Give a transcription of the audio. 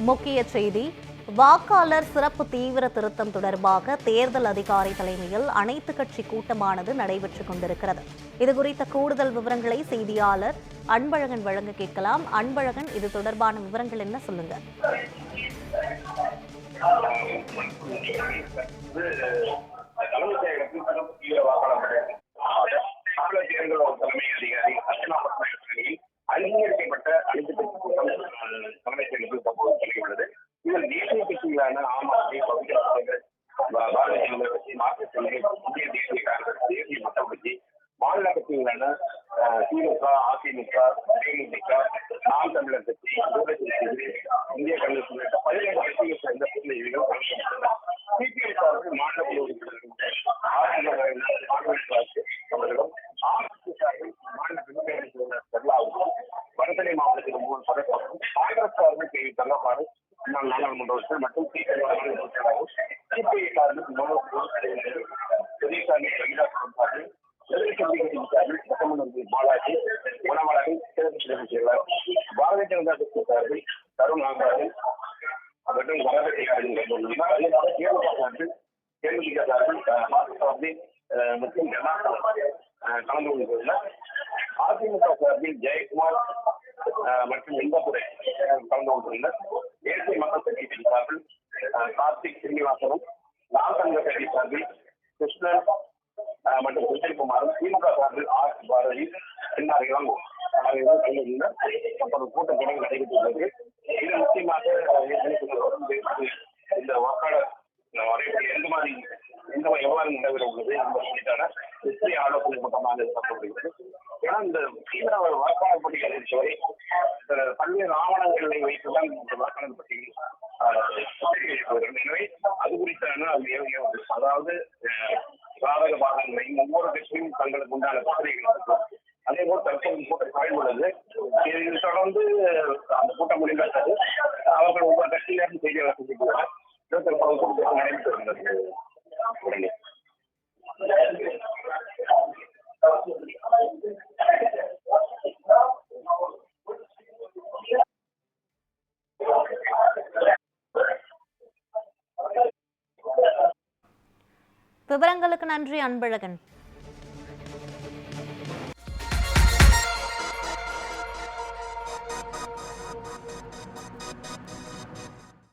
முக்கிய செய்தி. வாக்காளர் சிறப்பு தீவிர திருத்தம் தொடர்பாக தேர்தல் அதிகாரி தலைமையில் அனைத்து கட்சி கூட்டமானது நடைபெற்றுக் கொண்டிருக்கிறது. இதுகுறித்த கூடுதல் விவரங்களை செய்தியாளர் அன்பழகன் வழங்க கேட்கலாம். அன்பழகன், இது தொடர்பான விவரங்கள் என்ன, சொல்லுங்க. தலைமை அதிகாரி அங்கீகரிக்கப்பட்ட அனைத்து கட்சி கூட்டம் தலைமை செயலகத்தில் தற்போது தொடங்கியுள்ளது. இதில் தேசிய கட்சிகளான ஆம் ஆத்மி, பாரதிய ஜனதா கட்சி, மார்க்சிஸ்ட் கம்யூனிஸ்ட், இந்திய தேசிய காங்கிரஸ், தேசிய மக்கள் கட்சி, மாநில கட்சிகளான திமுக, அதிமுக, தேமுதிக, நாம் தமிழர் கட்சி, இந்திய காங்கிரஸ் உள்ளிட்ட 17 கட்சிகள் சேர்ந்த பிரதிநிதிகள் கலந்துள்ளனர். சிபிஐ சார்பில் மாநில குழு உறுப்பினர்களும் அவர்களும், ஆர்எஸ்பி சார்பில் மாநில பெண்கள் செயலாளர்களும், வடசென்னை மாவட்டத்தில் 9 பதக்கமும், காங்கிரஸ் சார்பில் கே தங்கப்பாடு நாடாளுமன்ற உறுப்பினர் மற்றும் சிபிஐ சார்பில் பெரியசாமி சார்பில் பாலாஜி, குணமலகன், செயலர், பாரதிய ஜனதா கட்சி சார்பில் தருண் நாகராஜன் மற்றும் தேமுதிக சார்பில் மற்றும் கலந்து கொண்டுள்ளார். அதிமுக சார்பில் ஜெயக்குமார் மற்றும் இன்பத்துறை கலந்து கொண்டுள்ளனர். தேசிய மக்கள் கட்சி சார்பில் கார்த்திக் ஸ்ரீனிவாசனும், நாம் தமிழர் கட்சி சார்பில் கிருஷ்ணன் மற்றும் சுஜில்குமாரும், திமுக சார்பில் ஆர் பாரதி, என்ஆர் இளங்கோ கூட்டம் தொடங்கி நடைபெற்றுள்ளது. இது முக்கியமாக இந்த வாக்காளர் எவ்வாறு நடைபெற உள்ளது என்பதற்கான வெற்றி ஆலோசனை கூட்டமாக நடத்தப்படுகிறது. ஏன்னா இந்த தீவிர வாக்காளர் பட்டியலை பொறுத்தவரை பல்வேறு ஆவணங்களை வைத்துதான் இந்த வாக்காளர் பட்டியல். எனவே அது குறித்தான அதாவது சாதக பாகங்களையும் ஒவ்வொரு கட்சியும் தங்களுக்கு உண்டான பத்திரிகைகள் இருக்கும். அதே போல் தற்போது கூட்டம் காய்ந்துள்ளது. இதில் தொடர்ந்து அந்த கூட்டம் முடிந்தால் அவர்கள் ஒவ்வொரு கட்சியிலிருந்து செய்தியாளர் சந்திக்கிறார். நடைபெற்று வருகிறது. விவரங்களுக்கு நன்றி அன்பழகன்.